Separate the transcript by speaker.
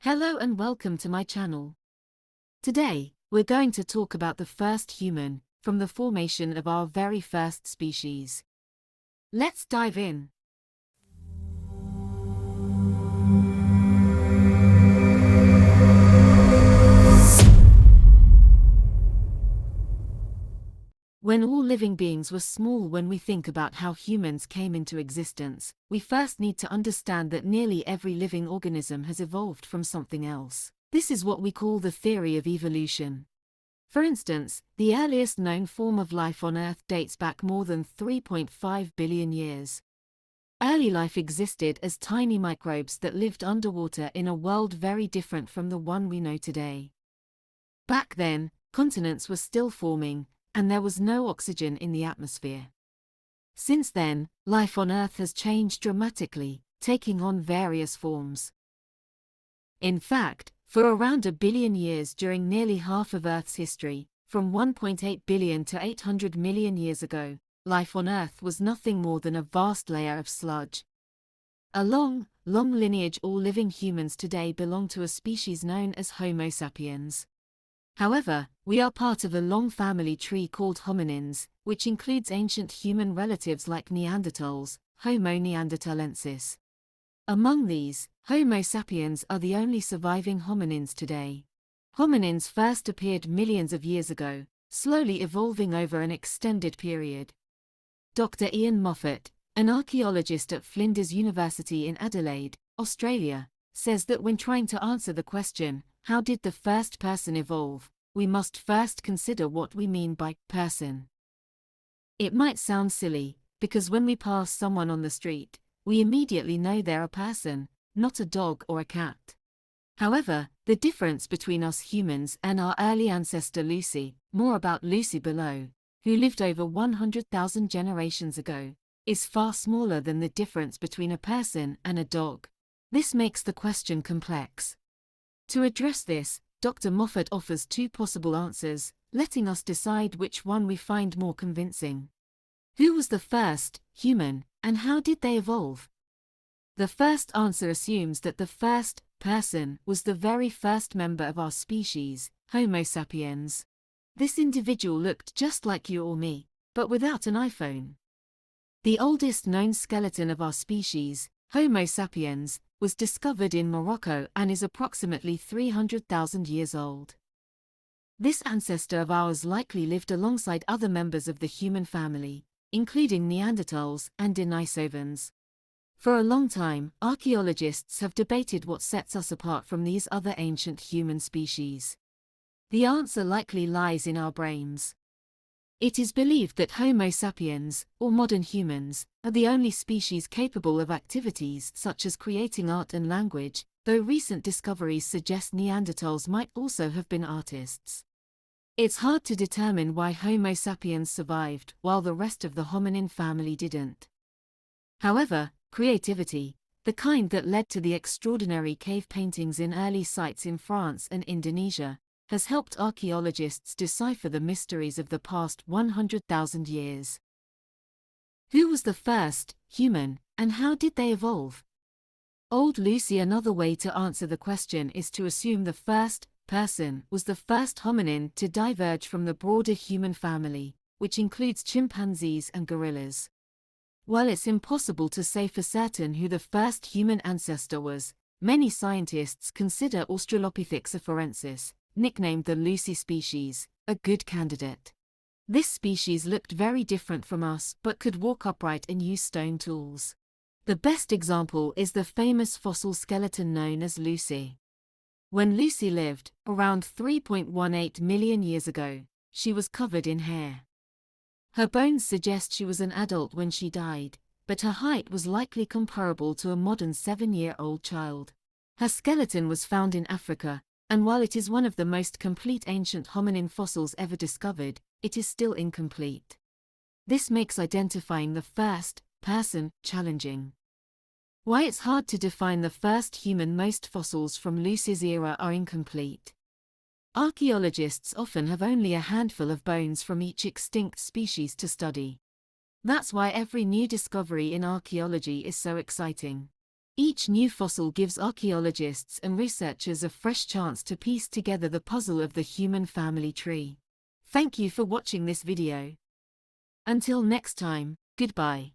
Speaker 1: Hello and welcome to my channel. Today, we're going to talk about the first human, from the formation of our very first species. Let's dive in. When all living beings were small, when we think about how humans came into existence, we first need to understand that nearly every living organism has evolved from something else. This is what we call the theory of evolution. For instance, the earliest known form of life on Earth dates back more than 3.5 billion years. Early life existed as tiny microbes that lived underwater in a world very different from the one we know today. Back then, continents were still forming, and there was no oxygen in the atmosphere. Since then, life on Earth has changed dramatically, taking on various forms. In fact, for around a billion years during nearly half of Earth's history, from 1.8 billion to 800 million years ago, life on Earth was nothing more than a vast layer of sludge. A long lineage. All living humans today belong to a species known as Homo sapiens. However, we are part of a long family tree called hominins, which includes ancient human relatives like Neanderthals, Homo neanderthalensis. Among these, Homo sapiens are the only surviving hominins today. Hominins first appeared millions of years ago, slowly evolving over an extended period. Dr. Ian Moffat, an archaeologist at Flinders University in Adelaide, Australia, says that when trying to answer the question, how did the first person evolve, we must first consider what we mean by person. It might sound silly, because when we pass someone on the street, we immediately know they're a person, not a dog or a cat. However, the difference between us humans and our early ancestor Lucy, more about Lucy below, who lived over 100,000 generations ago, is far smaller than the difference between a person and a dog. This makes the question complex. To address this, Dr. Moffat offers two possible answers, letting us decide which one we find more convincing. Who was the first human, and how did they evolve? The first answer assumes that the first person was the very first member of our species, Homo sapiens. This individual looked just like you or me, but without an iPhone. The oldest known skeleton of our species, Homo sapiens, was discovered in Morocco and is approximately 300,000 years old. This ancestor of ours likely lived alongside other members of the human family, including Neanderthals and Denisovans. For a long time, archaeologists have debated what sets us apart from these other ancient human species. The answer likely lies in our brains. It is believed that Homo sapiens, or modern humans, are the only species capable of activities such as creating art and language, though recent discoveries suggest Neanderthals might also have been artists. It's hard to determine why Homo sapiens survived while the rest of the hominin family didn't. However, creativity, the kind that led to the extraordinary cave paintings in early sites in France and Indonesia, has helped archaeologists decipher the mysteries of the past 100,000 years. Who was the first human, and how did they evolve? Old Lucy. Another way to answer the question is to assume the first person was the first hominin to diverge from the broader human family, which includes chimpanzees and gorillas. While it's impossible to say for certain who the first human ancestor was, many scientists consider Australopithecus afarensis, nicknamed the Lucy species, a good candidate. This species looked very different from us but could walk upright and use stone tools. The best example is the famous fossil skeleton known as Lucy. When Lucy lived, around 3.18 million years ago, she was covered in hair. Her bones suggest she was an adult when she died, but her height was likely comparable to a modern 7-year-old child. Her skeleton was found in Africa, and while it is one of the most complete ancient hominin fossils ever discovered, it is still incomplete. This makes identifying the first person challenging. Why it's hard to define the first human. Most fossils from Lucy's era are incomplete. Archaeologists often have only a handful of bones from each extinct species to study. That's why every new discovery in archaeology is so exciting. Each new fossil gives archaeologists and researchers a fresh chance to piece together the puzzle of the human family tree. Thank you for watching this video. Until next time, goodbye.